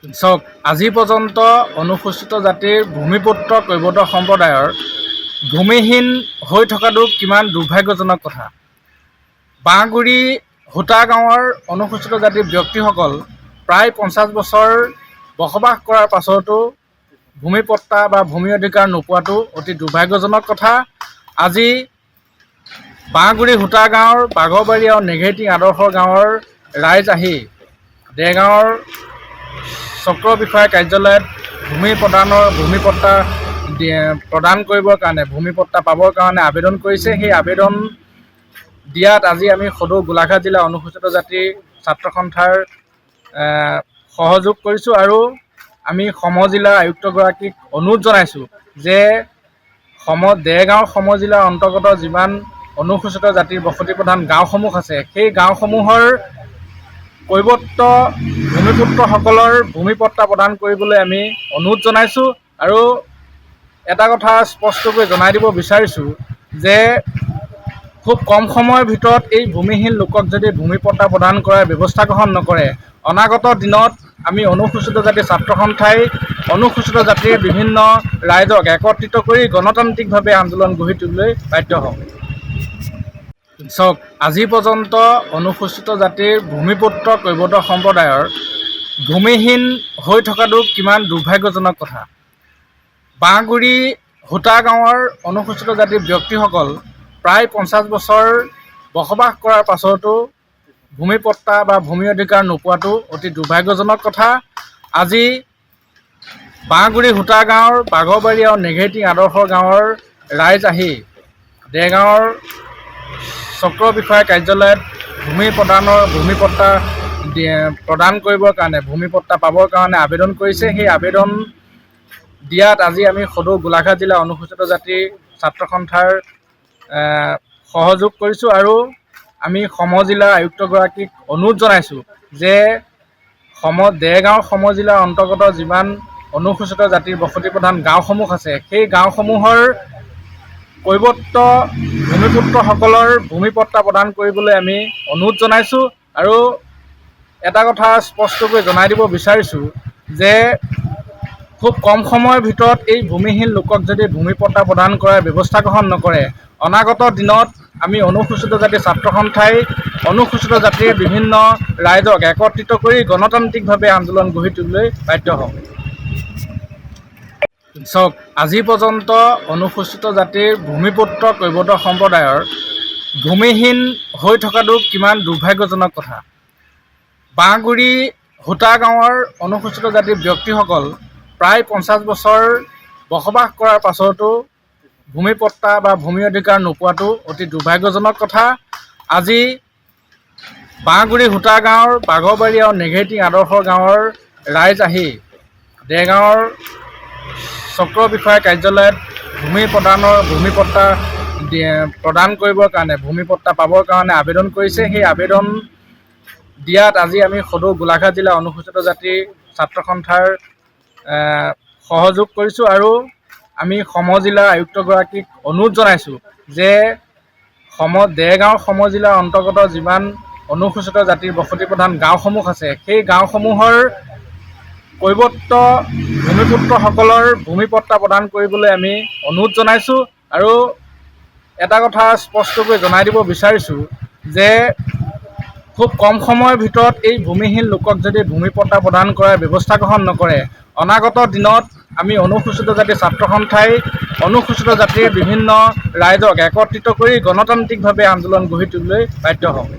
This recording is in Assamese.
চাওক, আজি পৰ্যন্ত অনুসূচিত জাতিৰ ভূমিপুত্ৰ কৈৱৰ্ত সম্প্ৰদায়ৰ ভূমিহীন হৈ থকাটো কিমান দুৰ্ভাগ্যজনক কথা। বাঁহগুৰি হোটা গাঁৱৰ অনুসূচিত জাতিৰ ব্যক্তিসকল প্ৰায় 50 বছৰ বসবাস কৰাৰ পাছতো ভূমিপট্টা বা ভূমি অধিকাৰ নোপোৱাটো অতি দুৰ্ভাগ্যজনক কথা। আজি বাঁহগুৰি হোটা গাঁৱৰ বাঘৰবাৰী আৰু নেঘেৰিটিং আদৰ্শ গাঁৱৰ ৰাইজ আহি দেৰগাঁৱৰ চক্ৰ বিষয়া কাৰ্যালয়ত ভূমিপট্টা প্ৰদান কৰিবৰ কাৰণে, ভূমিপট্টা পাবৰ কাৰণে আবেদন কৰিছে। সেই আবেদন দিয়াত আজি আমি সদৌ গোলাঘাট জিলা অনুসূচিত জাতিৰ ছাত্ৰ সন্থাৰ সহযোগ কৰিছোঁ আৰু আমি সমজিলা আয়ুক্তগৰাকীক অনুৰোধ জনাইছোঁ যে দেৰগাঁও সমজিলাৰ অন্তৰ্গত যিমান অনুসূচিত জাতিৰ বসতি প্ৰধান গাঁওসমূহ আছে, সেই গাঁওসমূহৰ কৈৱৰ্ত ভূমিপুত্ৰসকলৰ ভূমিপট্টা প্ৰদান কৰিবলৈ আমি অনুৰোধ জনাইছোঁ। আৰু এটা কথা স্পষ্টকৈ জনাই দিব বিচাৰিছোঁ যে খুব কম সময়ৰ ভিতৰত এই ভূমিহীন লোকক যদি ভূমিপট্টা প্ৰদান কৰাৰ ব্যৱস্থা গ্ৰহণ নকৰে, অনাগত দিনত আমি অনুসূচিত জাতিৰ ছাত্ৰ সন্থাই অনুসূচিত জাতিৰ বিভিন্ন ৰাইজক একত্ৰিত কৰি গণতান্ত্ৰিকভাৱে আন্দোলন গঢ়ি তুলিবলৈ বাধ্য হ'ম। চাওক, আজি পৰ্যন্ত অনুসূচিত জাতিৰ ভূমিপুত্ৰ কৈৱৰ্ত সম্প্ৰদায়ৰ ভূমিহীন হৈ থকাটো কিমান দুৰ্ভাগ্যজনক কথা। বাঁহগুৰি হোটা গাঁৱৰ অনুসূচিত জাতিৰ ব্যক্তিসকল প্ৰায় 50 বছৰ বসবাস কৰাৰ পাছতো ভূমিপট্টা বা ভূমি অধিকাৰ নোপোৱাটো অতি দুৰ্ভাগ্যজনক কথা। আজি বাঁহগুৰি হোটা গাঁৱৰ বাঘৰবাৰী আৰু নেঘেৰিটিং আদৰ্শ গাঁৱৰ ৰাইজ আহি দেৰগাঁৱৰ চক্ৰ বিষয়া কাৰ্যালয়ত ভূমিপট্টা প্ৰদান কৰিবৰ কাৰণে, ভূমিপট্টা পাবৰ কাৰণে আবেদন কৰিছে। সেই আবেদন দিয়াত আজি আমি সদৌ গোলাঘাট জিলা অনুসূচিত জাতিৰ ছাত্ৰ সন্থাৰ সহযোগ কৰিছোঁ আৰু আমি সমজিলা আয়ুক্তগৰাকীক অনুৰোধ জনাইছোঁ যে দেৰগাঁও সমজিলাৰ অন্তৰ্গত যিমান অনুসূচিত জাতিৰ বসতি প্ৰধান গাঁওসমূহ আছে, সেই গাঁওসমূহৰ কৈৱৰ্ত ভূমিপুত্ৰসকলৰ ভূমিপট্টা প্ৰদান কৰিবলৈ আমি অনুৰোধ জনাইছোঁ। আৰু এটা কথা স্পষ্টকৈ জনাই দিব বিচাৰিছোঁ যে খুব কম সময়ৰ ভিতৰত এই ভূমিহীন লোকক যদি ভূমিপট্টা প্ৰদান কৰাৰ ব্যৱস্থা গ্ৰহণ নকৰে, অনাগত দিনত আমি অনুসূচিত জাতিৰ ছাত্ৰ সন্থাই অনুসূচিত জাতিৰ বিভিন্ন ৰাইজক একত্ৰিত কৰি গণতান্ত্ৰিকভাৱে আন্দোলন গঢ়ি তুলিবলৈ বাধ্য হ'ম। চাওক, আজি পৰ্যন্ত অনুসূচিত জাতিৰ ভূমিপুত্ৰ কৈৱৰ্ত সম্প্ৰদায়ৰ ভূমিহীন হৈ থকাটো কিমান দুৰ্ভাগ্যজনক কথা। বাঁহগুৰি হোটা গাঁৱৰ অনুসূচিত জাতিৰ ব্যক্তিসকল প্ৰায় 50 বছৰ বসবাস কৰাৰ পাছতো ভূমিপট্টা বা ভূমি অধিকাৰ নোপোৱাটো অতি দুৰ্ভাগ্যজনক কথা। আজি বাঁহগুৰি হোটা গাঁৱৰ বাঘৰবাৰী আৰু নেঘেৰিটিং আদৰ্শ গাঁৱৰ ৰাইজ আহি দেৰগাঁৱৰ চক্ৰ বিষয়া কাৰ্যালয়ত ভূমিপট্টা প্ৰদান কৰিবৰ কাৰণে, ভূমিপট্টা পাবৰ কাৰণে আবেদন কৰিছে। সেই আবেদন দিয়াত আজি আমি সদৌ গোলাঘাট জিলা অনুসূচিত জাতিৰ ছাত্ৰ সন্থাৰ সহযোগ কৰিছোঁ আৰু আমি সমজিলা আয়ুক্তগৰাকীক অনুৰোধ জনাইছোঁ যে দেৰগাঁও সমজিলাৰ অন্তৰ্গত যিমান অনুসূচিত জাতিৰ বসতি প্ৰধান গাঁওসমূহ আছে, সেই গাঁওসমূহৰ কৈৱৰ্ত ভূমিপুত্ৰসকলৰ ভূমিপট্টা প্ৰদান কৰিবলৈ আমি অনুৰোধ জনাইছোঁ। আৰু এটা কথা স্পষ্টকৈ জনাই দিব বিচাৰিছোঁ যে খুব কম সময়ৰ ভিতৰত এই ভূমিহীন লোকক যদি ভূমিপট্টা প্ৰদান কৰাৰ ব্যৱস্থা গ্ৰহণ নকৰে, অনাগত দিনত আমি অনুসূচিত জাতিৰ ছাত্ৰ সন্থাই অনুসূচিত জাতিৰ বিভিন্ন ৰাইজক একত্ৰিত কৰি গণতান্ত্ৰিকভাৱে আন্দোলন গঢ়ি তুলিবলৈ বাধ্য হ'ম।